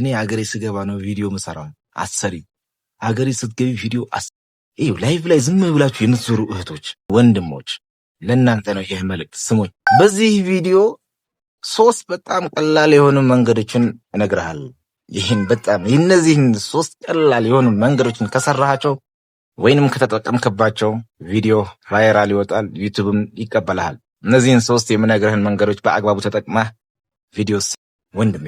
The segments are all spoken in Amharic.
እኔ ሀገሬ ስገባ ነው ቪዲዮ ምሰራው። አሰሪ ሀገሬ ስትገቢ ቪዲዮ ይኸው ላይቭ ላይ ዝም ብላችሁ የምትዞሩ እህቶች ወንድሞች፣ ለእናንተ ነው ይህ መልእክት። ስሙኝ። በዚህ ቪዲዮ 3 በጣም ቀላል የሆኑ መንገዶችን እነግርሃለሁ። እነዚህን 3 ቀላል የሆኑ መንገዶችን ከሰራሃቸው ወይንም ከተጠቀምክባቸው ቪዲዮ ቫይራል ይወጣል፣ ዩቲዩብም ይቀበልሃል። እነዚህን 3 የምነግርህን መንገዶች በአግባቡ ተጠቅመህ ቪዲዮስ ወንድሜ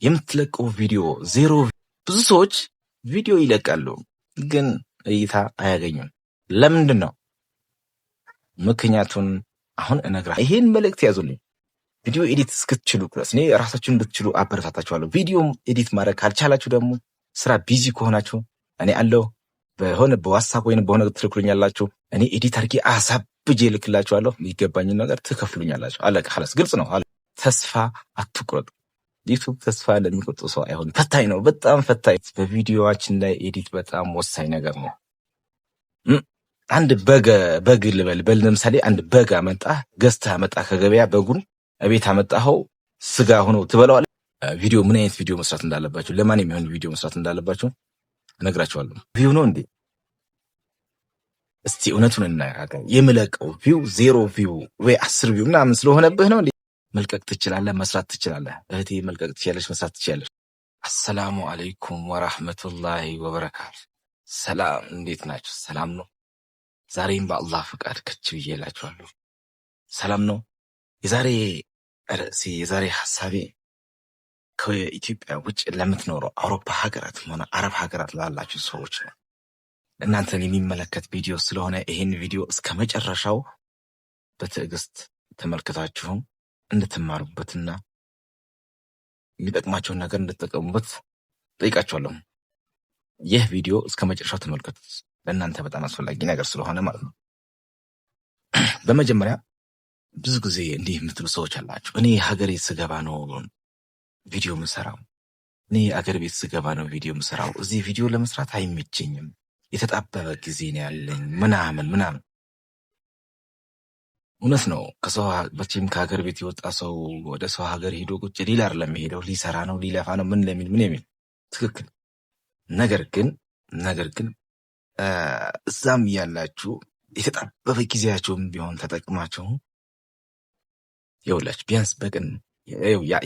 የምትለቀው ቪዲዮ ዜሮ። ብዙ ሰዎች ቪዲዮ ይለቃሉ ግን እይታ አያገኙም። ለምንድን ነው? ምክንያቱን አሁን እነግርሃለሁ። ይሄን መልእክት ያዙልኝ። ቪዲዮ ኤዲት እስክትችሉ ድረስ እኔ ራሳችሁን እንድትችሉ አበረታታችኋለሁ። ቪዲዮ ኤዲት ማድረግ ካልቻላችሁ ደግሞ ስራ ቢዚ ከሆናችሁ እኔ አለው በዋትስአፕ ወይንም በሆነ ትልኩልኛላችሁ። እኔ ኤዲት አድርጌ አሳብጄ ልክላችኋለሁ። የሚገባኝን ነገር ትከፍሉኛላችሁ። አለቀ። ኸላስ ግልጽ ነው። ተስፋ አትቁረጡ። ዩቲዩብ ተስፋ ለሚቆርጥ ሰው አይሆንም። ፈታኝ ነው፣ በጣም ፈታኝ። በቪዲዮዋችን ላይ ኤዲት በጣም ወሳኝ ነገር ነው። አንድ በግ ልበል ለምሳሌ አንድ በግ ገዝተህ አመጣህ ከገበያ። በጉን እቤት አመጣኸው ስጋ ሆኖ ትበላዋለህ። ቪዲዮ ምን አይነት ቪዲዮ መስራት እንዳለባችሁ፣ ለማን የሚሆን ቪዲዮ መስራት እንዳለባችሁ እነግራችኋለሁ። ቪው ነው እንዴ? እስቲ እውነቱን እናያለን። የምለቀው ቪው 0 ቪው ወይ 10 ቪው ምናምን ስለሆነብህ ነው እንዴ? መልቀቅ ትችላለህ፣ መስራት ትችላለህ። እህቴ መልቀቅ ትችላለሽ፣ መስራት ትችላለሽ። አሰላሙ አለይኩም ወራህመቱላሂ ወበረካቱ። ሰላም፣ እንዴት ናችሁ? ሰላም ነው? ዛሬም በአላህ ፍቃድ ከች ብዬላችኋለሁ። ሰላም ነው? የዛሬ ሐሳቤ ከኢትዮጵያ ውጭ ለምትኖረው አውሮፓ ሀገራት ሆነ አረብ ሀገራት ላላችሁ ሰዎች ነው። እናንተን የሚመለከት ቪዲዮ ስለሆነ ይሄን ቪዲዮ እስከ መጨረሻው በትዕግስት ተመልክታችሁም እንድትማሩበትና የሚጠቅማቸውን ነገር እንድትጠቀሙበት ጠይቃችኋለሁ። ይህ ቪዲዮ እስከ መጨረሻው ተመልከቱት። ለእናንተ በጣም አስፈላጊ ነገር ስለሆነ ማለት ነው። በመጀመሪያ ብዙ ጊዜ እንዲህ የምትሉ ሰዎች አላችሁ። እኔ ሀገሬ ስገባ ነው ቪዲዮ ምሰራው። እኔ አገር ቤት ስገባ ነው ቪዲዮ ምሰራው። እዚህ ቪዲዮ ለመስራት አይመቸኝም፣ የተጣበበ ጊዜ ነው ያለኝ ምናምን። እውነት ነው። በተለይም ከሀገር ቤት የወጣ ሰው ወደ ሰው ሀገር ሄዶ ቁጭ ሊል አይደለም የሚሄደው፣ ሊሰራ ነው፣ ሊለፋ ነው፣ ምን የሚል ትክክል። ነገር ግን እዛም ያላችሁ የተጣበበ ጊዜያቸውም ቢሆን ተጠቅማቸው ይኸውላችሁ ቢያንስ በቀን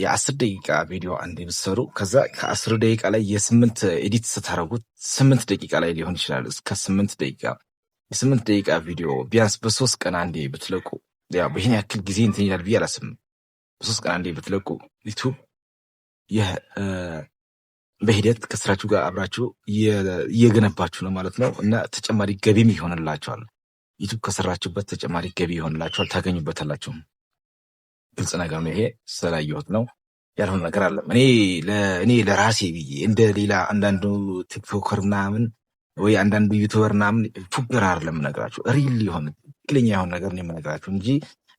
የ10 ደቂቃ ቪዲዮ አንዴ ብትሰሩ ከዛ ከ10 ደቂቃ ላይ የ8 ኤዲት ስታረጉት 8 ደቂቃ ላይ ሊሆን ይችላል እስከ 8 ደቂቃ የ8 ደቂቃ ቪዲዮ ቢያንስ በ3 ቀን አንዴ ብትለቁ ይህን ያክል ጊዜ እንትን ይላል ብዬ አላስብም። በ3 ቀን አንዴ ብትለቁ ዩቲዩብ በሂደት ከስራችሁ ጋር አብራችሁ እየገነባችሁ ነው ማለት ነው እና ተጨማሪ ገቢም ይሆንላችኋል። ዩቲዩብ ከሰራችሁበት ተጨማሪ ገቢ ይሆንላችኋል፣ ታገኙበታላችሁ። ግልጽ ነገር ነው። ይሄ ስላየሁት ነው፣ ያልሆነ ነገር አለ። እኔ ለራሴ ብዬ እንደ ሌላ አንዳንዱ ቲክቶከር ምናምን ወይ አንዳንዱ ዩቲዩበር ምናምን ፉገራ አይደለም የምነግራችሁ፣ ሪል የሆነ ትክክለኛ የሆነ ነገር ነው የምነግራችሁ እንጂ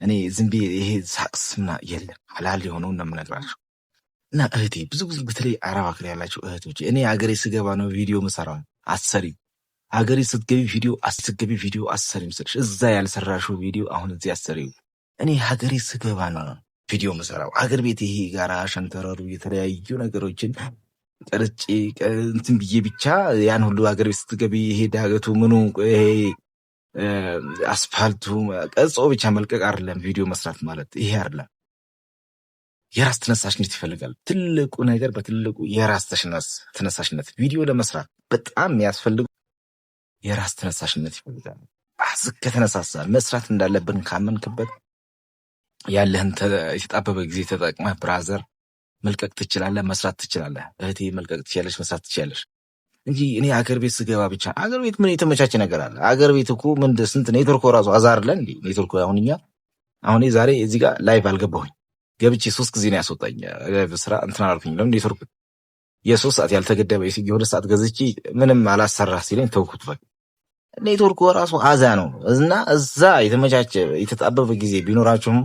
እኔ ዝም ብዬ ይሄ ሳቅስና የለም ሐላል የሆነው ነው የምነግራችሁ። እና እህቴ ብዙ ጊዜ በተለይ አረብ ሀገር ያላችሁ እህቶች እኔ ሀገሬ ስገባ ነው ቪዲዮ ምሰራው። አሰሪ ሀገሬ ስትገቢ ቪዲዮ አሰሪም ስልሽ እዛ ያልሰራሽው ቪዲዮ አሁን እዚህ አሰሪው። እኔ ሀገሬ ስገባ ነው ቪዲዮ ምሰራው። ሀገር ቤት ይሄ ጋራ ሸንተረሩ የተለያዩ ነገሮችን ቀርጬ እንትን ብዬ ብቻ ያን ሁሉ ሀገር ቤት ስትገቢ ይሄ ዳገቱ ምኑ ይሄ አስፋልቱ ቀጾ ብቻ መልቀቅ አይደለም ቪዲዮ መስራት ማለት ይሄ አይደለም። የራስ ተነሳሽነት ይፈልጋል። ትልቁ ነገር በትልቁ የራስ ተነሳሽነት ቪዲዮ ለመስራት በጣም የሚያስፈልጉ የራስ ተነሳሽነት ይፈልጋል። ከተነሳሳ መስራት እንዳለብን ካመንክበት ያለህን የተጣበበ ጊዜ ተጠቅመህ ብራዘር መልቀቅ ትችላለህ፣ መስራት ትችላለህ። እህቴ መልቀቅ ትችላለሽ፣ መስራት ትችላለሽ እንጂ እኔ አገር ቤት ስገባ ብቻ አገር ቤት ምን የተመቻቸ ነገር አለ? አገር ቤት እኮ ስንት ኔትወርክ ራሱ አዛርለን እንዴ ኔትወርክ። አሁን ዛሬ እዚህ ጋር ላይቭ አልገባሁኝ ገብቼ 3 ጊዜ ነው ያስወጣኝ። ስራ እንትን አላልኩኝ። ለምን ኔትወርክ የ3 ሰዓት ያልተገደበ የ2 ሰዓት ገዝቼ ምንም አላሰራ ሲለኝ ተውኩት። በቃ ኔትወርክ ራሱ አዛ ነው እና እዛ የተመቻቸ የተጣበበ ጊዜ ቢኖራችሁም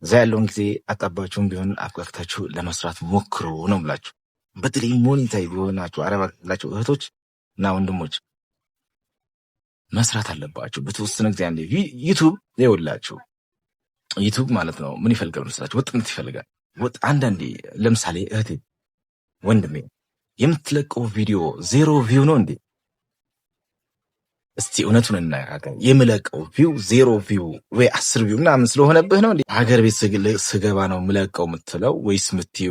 እዛ ያለውን ጊዜ አጣባችሁም ቢሆን አቋክታችሁ ለመስራት ሞክሩ ነው ብላችሁ። በተለይ ሞኒታይ ቢሆናችሁ አረብ ያላችሁ እህቶች እና ወንድሞች መስራት አለባችሁ በተወሰነ ጊዜ አንዴ። ዩቲዩብ ይኸውላችሁ ዩቲዩብ ማለት ነው ምን ይፈልጋል መስላችሁ? ወጥነት ይፈልጋል። አንዳንዴ ለምሳሌ እህቴ ወንድሜ የምትለቀው ቪዲዮ 0 ቪው ነው እንዴ? እስቲ እውነቱን እናያለን። የምለቀው ቪው 0 ቪው ወይ 10 ቪው ምናምን ስለሆነብህ ነው እንዴ ሀገር ቤት ስገባ ነው ምለቀው የምትለው ወይስ ምትዩ?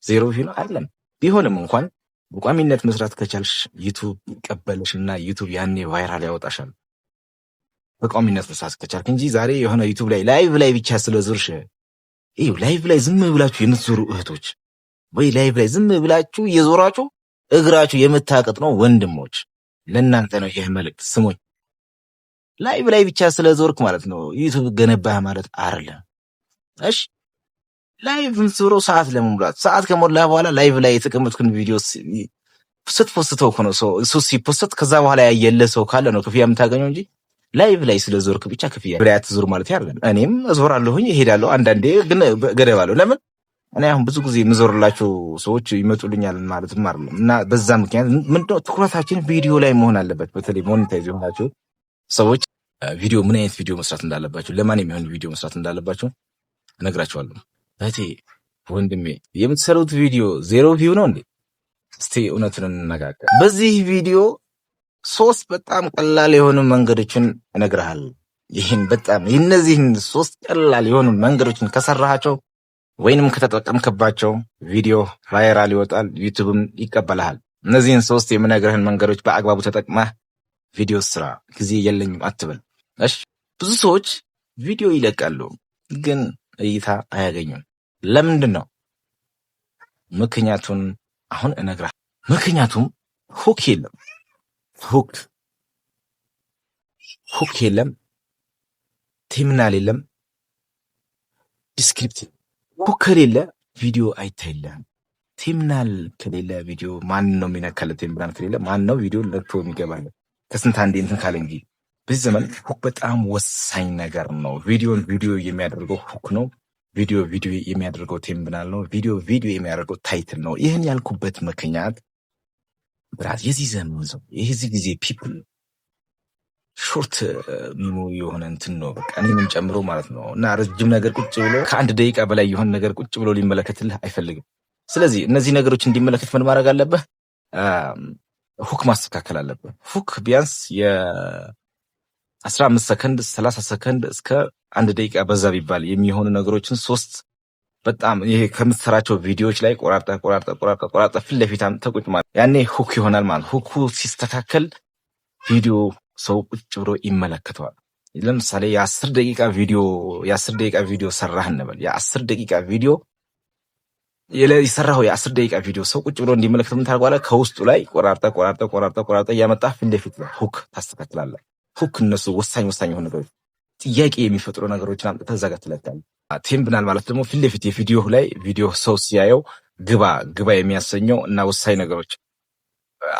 0 ቪው ነው አይደለም። ቢሆንም እንኳን በቋሚነት መስራት ከቻልሽ ዩቱብ ይቀበልሽና ዩቱብ ያኔ ቫይራል ያወጣሻል። በቋሚነት መስራት ከቻልክ እንጂ ዛሬ የሆነ ዩቱብ ላይ ላይቭ ብቻ ስለዞርሽ ላይቭ ላይ ዝም ብላችሁ የምትዞሩ እህቶች ወይ ላይቭ ላይ ዝም ብላችሁ እየዞራችሁ እግራችሁ የምታቀጥ ነው ወንድሞች፣ ለእናንተ ነው ይህ መልእክት። ስሙኝ፣ ላይቭ ላይ ብቻ ስለዞርክ ማለት ነው ዩቱብ ገነባህ ማለት አይደለም። እሺ ላይቭ የምትዞረው ሰዓት ለመሙላት፣ ሰዓት ከሞላ በኋላ ላይቭ ላይ የተቀመጥኩን ቪዲዮ ስትፖስተው እኮ ነው እሱ ሲፖስት ከዛ በኋላ ያየለ ሰው ካለ ነው ክፍያ የምታገኘው እንጂ ላይቭ ላይ ስለዞርክ ብቻ ክፍያ ብላ ያትዞር ማለት አይደለም። እኔም እዞራለሁኝ እሄዳለሁ፣ አንዳንዴ ግን ገደብ አለው። ለምን እኔ አሁን ብዙ ጊዜ የምዞርላቸው ሰዎች ይመጡልኛል ማለትም አይደለም። እና በዛ ምክንያት ምንድነው ትኩረታችን ቪዲዮ ላይ መሆን አለበት። በተለይ ሞኔታይዝ የሆናቸው ሰዎች ቪዲዮ ምን አይነት ቪዲዮ መስራት እንዳለባቸው፣ ለማን የሚሆን ቪዲዮ መስራት እንዳለባቸው እነግራቸዋለሁ። እህቴ ወንድሜ የምትሰሩት ቪዲዮ 0 ቪው ነው እንዴ? እስቲ እውነቱን እንነጋገር። በዚህ ቪዲዮ 3 በጣም ቀላል የሆኑ መንገዶችን እነግርሃለሁ። ይህን በጣም እነዚህን 3 ቀላል የሆኑ መንገዶችን ከሰራሃቸው ወይንም ከተጠቀምክባቸው ቪዲዮ ቫይራል ይወጣል፣ ዩቲዩብም ይቀበልሃል። እነዚህን 3 የምነግርህን መንገዶች በአግባቡ ተጠቅመህ ቪዲዮ ስራ። ጊዜ የለኝም አትበል። እሺ ብዙ ሰዎች ቪዲዮ ይለቃሉ ግን እይታ አያገኙም። ለምንድን ነው? ምክንያቱን አሁን እነግርሃለሁ። ምክንያቱም ሁክ የለም። ሁክ የለም፣ ቴምናል የለም፣ ዲስክሪፕቲቭ። ሁክ ከሌለ ቪዲዮ አይታይልህም። ቴምናል ከሌለ ቪዲዮ ማን ነው የሚነካለት? ቴምናል ከሌለ ማን ነው ቪዲዮ ለቶ የሚገባለ? ከስንት አንዴ እንትን ካለ እንጂ በዚህ ዘመን ሁክ በጣም ወሳኝ ነገር ነው። ቪዲዮን ቪዲዮ የሚያደርገው ሁክ ነው። ቪዲዮ የሚያደርገው ቴምናል ነው። ቪዲዮ የሚያደርገው ታይትል ነው። ይህን ያልኩበት ምክንያት ብራት የዚህ ዘመን ሰው የዚህ ጊዜ ፒፕል ሾርት ሚሞሪ የሆነ እንትን ነው። በቃ እኔንም ጨምሮ ማለት ነው። እና ረጅም ነገር ቁጭ ብሎ ከ1 ደቂቃ በላይ የሆነ ነገር ቁጭ ብሎ ሊመለከትልህ አይፈልግም። ስለዚህ እነዚህ ነገሮች እንዲመለከት ምን ማድረግ አለብህ? ሁክ ማስተካከል አለብህ። ሁክ ቢያንስ የ15 ሰከንድ 30 ሰከንድ እስከ 1 ደቂቃ በዛ ቢባል የሚሆኑ ነገሮችን 3 በጣም ይሄ ከምትሰራቸው ቪዲዮዎች ላይ ቆራርጠ ፊት ለፊት ተቁጭ ማለት ያኔ ሁክ ይሆናል ማለት። ሁኩ ሲስተካከል ቪዲዮ ሰው ቁጭ ብሎ ይመለከተዋል። ለምሳሌ የ10 ደቂቃ ቪዲዮ ሰራህ እንበል። የ10 ደቂቃ ቪዲዮ የሰራው የ10 ደቂቃ ቪዲዮ ሰው ቁጭ ብሎ እንዲመለከት ምን ታደርጋለህ? ከውስጡ ላይ ቆራርጠ እያመጣ ፊት ለፊት ሁክ ታስተካክላለህ። ሁክ እነሱ ወሳኝ የሆኑ ነገሮች ጥያቄ የሚፈጥሩ ነገሮችን አምጥተህ እዛ ጋር ትለቃለህ። ቴምብናል ማለት ደግሞ ፊት ለፊት የቪዲዮ ላይ ቪዲዮ ሰው ሲያየው ግባ የሚያሰኘው እና ወሳኝ ነገሮች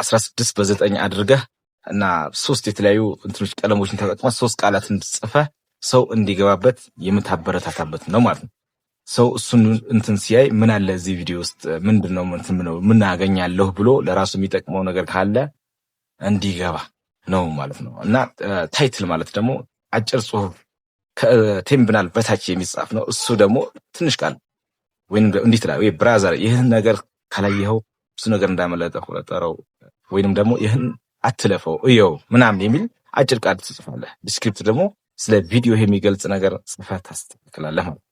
16 በ9 አድርገህ እና 3 የተለያዩ እንትኖች ቀለሞችን ተጠቅመህ 3 ቃላትን ጽፈህ ሰው እንዲገባበት የምታበረታታበት ነው ማለት ነው። ሰው እሱን እንትን ሲያይ ምን አለ እዚህ ቪዲዮ ውስጥ ምንድነው ምን አገኛለሁ ብሎ ለራሱ የሚጠቅመው ነገር ካለ እንዲገባ ነው ማለት ነው። እና ታይትል ማለት ደግሞ አጭር ጽሁፍ ከቴምብናል በታች የሚጻፍ ነው። እሱ ደግሞ ትንሽ ቃል ወይንም እንዴት ላይ ወይ ብራዘር ይህን ነገር ካላየኸው ብዙ ነገር እንዳመለጠ ቆጠረው ወይንም ደግሞ ይህን አትለፈው እየው ምናምን የሚል አጭር ቃል ትጽፋለህ። ዲስክሪፕት ደግሞ ስለ ቪዲዮ የሚገልጽ ነገር ጽፈህ ታስተካክላለህ ማለት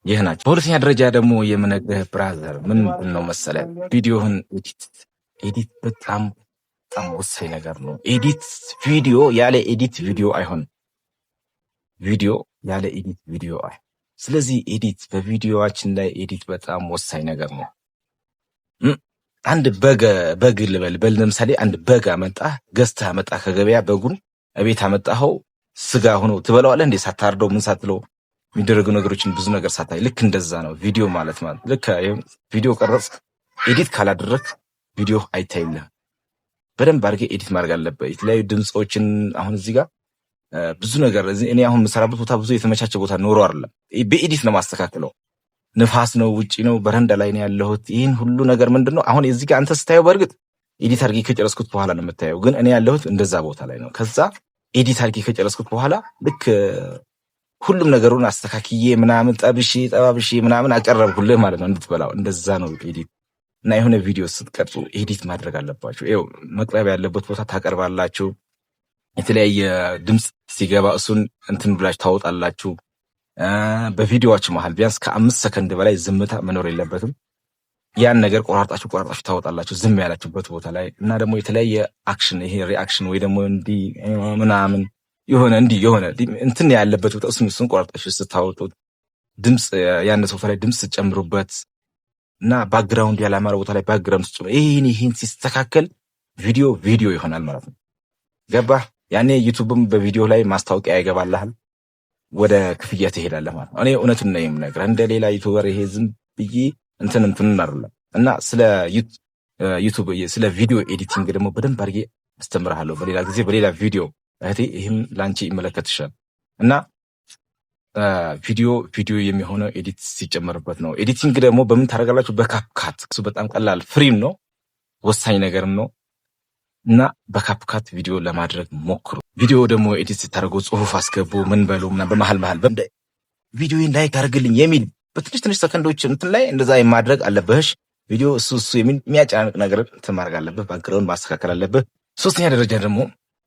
ይህ ናቸው። በሁለተኛ ደረጃ ደግሞ የምነግርህ ብራዘር ምንድን ነው መሰለህ፣ ቪዲዮህን ኤዲት በጣም ወሳኝ ነገር ነው። ቪዲዮ ያለ ኤዲት ቪዲዮ አይሆንም። ቪዲዮ ያለ ኤዲት ቪዲዮ አይ። ስለዚህ በቪዲዮዋችን ላይ ኤዲት በጣም ወሳኝ ነገር ነው። አንድ በግ ልበል ለምሳሌ አንድ በግ ገዝተህ አመጣህ ከገበያ። በጉን እቤት አመጣኸው ስጋ ሆኖ ትበላዋለህ እንዴ? ሳታርደው ምን ሳትለው የሚደረጉ ነገሮችን ብዙ ነገር ሳታይ። ልክ እንደዛ ነው ቪዲዮ ማለት ልክ ቪዲዮ ቀረጽ ኤዲት ካላደረክ ቪዲዮ አይታይልህም። በደንብ አድርገህ ኤዲት ማድረግ አለበት። የተለያዩ ድምጾችን አሁን እዚህ ጋር ብዙ ነገር እኔ አሁን የምሰራበት ቦታ ብዙ የተመቻቸ ቦታ ኖሮ አይደለም፣ በኤዲት ነው ማስተካከለው። ንፋስ ነው፣ ውጪ ነው፣ በረንዳ ላይ ነው ያለሁት። ይህን ሁሉ ነገር ምንድነው አሁን እዚህ ጋር አንተ ስታየው በእርግጥ ኤዲት አድርጌ ከጨረስኩት በኋላ ነው የምታየው፣ ግን እኔ ያለሁት እንደዛ ቦታ ላይ ነው። ከዛ ኤዲት አድርጌ ከጨረስኩት በኋላ ልክ ሁሉም ነገሩን አስተካክዬ ምናምን ጠባብሼ ምናምን አቀረብኩልህ ማለት ነው እንድትበላው። እንደዛ ነው ኤዲት እና የሆነ ቪዲዮ ስትቀርጹ ኤዲት ማድረግ አለባችሁ። ይኸው መቅረብ ያለበት ቦታ ታቀርባላችሁ። የተለያየ ድምፅ ሲገባ እሱን እንትን ብላችሁ ታወጣላችሁ። በቪዲዮዎች መሀል ቢያንስ ከ5 ሰከንድ በላይ ዝምታ መኖር የለበትም። ያን ነገር ቆራርጣችሁ ታወጣላችሁ ዝም ያላችሁበት ቦታ ላይ። እና ደግሞ የተለያየ አክሽን፣ ይሄ ሪአክሽን ወይ ደግሞ እንዲህ ምናምን የሆነ እንትን ያለበት ቦታ እሱን ቆራርጣችሁ ስታወጡት፣ ድምፅ ያነሰ ቦታ ላይ ድምፅ ስትጨምሩበት እና ባክግራውንድ ያላማረ ቦታ ላይ ባክግራውንድ ስትጨምሩ ይህን ሲስተካከል ቪዲዮ ይሆናል ማለት ነው። ገባህ? ያኔ ዩቱብም በቪዲዮ ላይ ማስታወቂያ ይገባልሃል፣ ወደ ክፍያ ትሄዳለህ ማለት ነው። እኔ እውነቱን ነው የምነግርህ፣ እንደ ሌላ ዩቱበር ይሄ ዝም ብዬ እንትን አይደለም። እና ስለ ዩቱብ ስለ ቪዲዮ ኤዲቲንግ ደግሞ በደንብ አድርጌ አስተምርሃለሁ በሌላ ጊዜ በሌላ ቪዲዮ እህቴ። ይህም ላንቺ ይመለከትሻል። እና ቪዲዮ የሚሆነው ኤዲት ሲጨመርበት ነው። ኤዲቲንግ ደግሞ በምን ታደርጋላችሁ? በካፕካት። እሱ በጣም ቀላል ፍሪም ነው፣ ወሳኝ ነገርም ነው። እና በካፕካት ቪዲዮ ለማድረግ ሞክሩ። ቪዲዮ ደግሞ ኤዲት ሲታደርጉ ጽሁፍ አስገቡ፣ ምን በሉ ምናምን በመሃል ቪዲዮ ላይክ አድርግልኝ የሚል በትንሽ ሰከንዶች እንትን ላይ እንደዛ የማድረግ አለብህ። ቪዲዮ እሱ የሚያጨናንቅ ነገር እንትን ማድረግ አለብህ። ባክግራውንድ ማስተካከል አለብህ። ሶስተኛ ደረጃ ደግሞ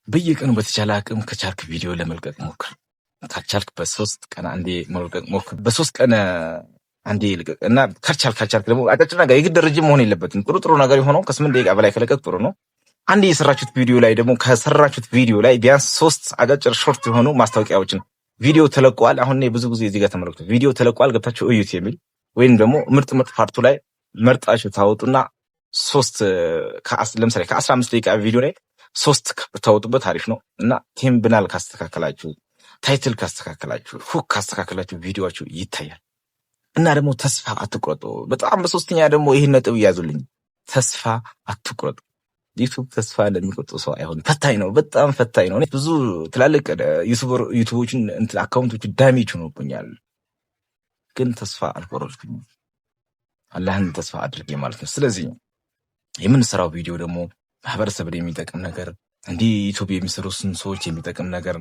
በየቀኑ በተቻለ አቅም ከቻልክ ቪዲዮ ለመልቀቅ ሞክር። ካልቻልክ በ3 ቀን አንዴ መልቀቅ ሞክር። በ3 ቀን አንዴ ልቀቅ። እና ካልቻልክ ደግሞ አጫጭር ነገር የግድ ረጅም መሆን የለበትም። ጥሩ ነገር የሆነው ከ8 ደቂቃ በላይ ከለቀቅ ጥሩ ነው። አንዴ የሰራችሁት ቪዲዮ ላይ ደግሞ ከሰራችሁት ቪዲዮ ላይ ቢያንስ 3 አጫጭር ሾርት የሆኑ ማስታወቂያዎችን ቪዲዮ ተለቋል። አሁን ብዙ ጊዜ እዚህ ጋር ተመልክቱ፣ ቪዲዮ ተለቋል ገብታችሁ እዩት የሚል ወይም ደግሞ ምርጥ ፓርቱ ላይ መርጣችሁ ታወጡና 3 ለምሳሌ ከ15 ደቂቃ ቪዲዮ ላይ 3 ብታወጡበት አሪፍ ነው። እና ቴምብናል ካስተካከላችሁ፣ ታይትል ካስተካከላችሁ፣ ሁክ ካስተካከላችሁ ቪዲዮአችሁ ይታያል። እና ደግሞ ተስፋ አትቁረጡ። በጣም በሶስተኛ ደግሞ ይህን ነጥብ ያዙልኝ፣ ተስፋ አትቁረጡ። ዩቱብ ተስፋ ለሚቆርጡ ሰው አይሆንም። ፈታኝ ነው፣ በጣም ፈታኝ ነው። ብዙ ትላልቅ ዩቱቦችን አካውንቶች ዳሜጅ ሆኖብኛል፣ ግን ተስፋ አልቆረጥኩኝም። አላህን ተስፋ አድርጌ ማለት ነው። ስለዚህ የምንሰራው ቪዲዮ ደግሞ ማህበረሰብን የሚጠቅም ነገር፣ እንዲህ ዩቱብ የሚሰሩትን ሰዎች የሚጠቅም ነገር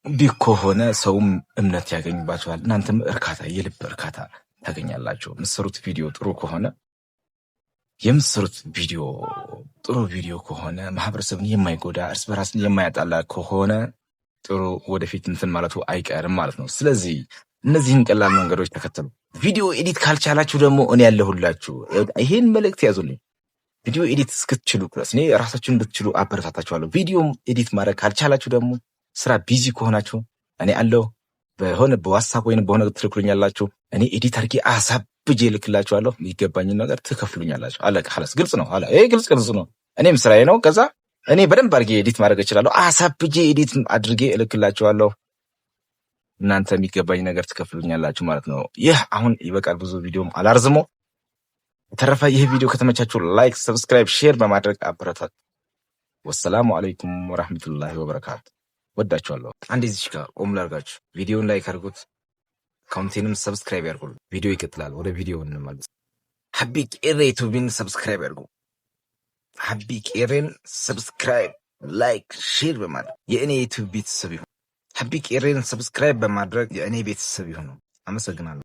እንዲህ ከሆነ ሰውም እምነት ያገኝባቸዋል። እናንተም እርካታ፣ የልብ እርካታ ታገኛላችሁ። የምትሰሩት ቪዲዮ ጥሩ ከሆነ የምትሰሩት ቪዲዮ ጥሩ ቪዲዮ ከሆነ ማህበረሰብን የማይጎዳ እርስ በራስን የማያጣላ ከሆነ ጥሩ ወደፊት እንትን ማለቱ አይቀርም ማለት ነው። ስለዚህ እነዚህን ቀላል መንገዶች ተከተሉ። ቪዲዮ ኤዲት ካልቻላችሁ ደግሞ እኔ ያለሁላችሁ። ይሄን መልእክት ያዙልኝ። ቪዲዮ ኤዲት እስክትችሉ ድረስ እኔ ራሳችሁን እንድትችሉ አበረታታችኋለሁ። ቪዲዮም ኤዲት ማድረግ ካልቻላችሁ ደግሞ ስራ ቢዚ ከሆናችሁ እኔ አለሁ። በሆነ በዋትስአፕ ወይም በሆነ ትልኩልኛላችሁ። እኔ ኤዲት አድርጌ አሳብጄ እልክላችኋለሁ። የሚገባኝን ነገር ትከፍሉኛላችሁ። አለቀ። ሐላስ ግልጽ ነው። ይሄ ግልጽ ነው። እኔም ስራዬ ነው። ከዛ እኔ በደንብ አድርጌ ኤዲት ማድረግ እችላለሁ። አሳብጄ ኤዲት አድርጌ እልክላችኋለሁ። እናንተ የሚገባኝ ነገር ትከፍሉኛላችሁ ማለት ነው። ይህ አሁን ይበቃል። ብዙ ቪዲዮም አላርዝሞ። በተረፈ ይህ ቪዲዮ ከተመቻችሁ ላይክ፣ ሰብስክራይብ፣ ሼር በማድረግ አበረታት። ወሰላሙ አለይኩም ወራህመቱላሂ ወበረካቱ። ወዳችኋለሁ። አንዴ እዚህ ጋር ቆም ላድርጋችሁ። ቪዲዮን ላይክ አድርጉት፣ አካውንቴንም ሰብስክራይብ ያድርጉ። ቪዲዮ ይቀጥላል። ወደ ቪዲዮ እንመለስ። ሀቢ ቄሬ ዩቲዩብን ሰብስክራይብ ያድርጉ። ሀቢ ቄሬን ሰብስክራይብ፣ ላይክ፣ ሼር በማድረግ የእኔ ዩቲዩብ ቤተሰብ ይሁኑ። ሀቢ ቄሬን ሰብስክራይብ በማድረግ የእኔ ቤተሰብ ይሁኑ። አመሰግናለሁ።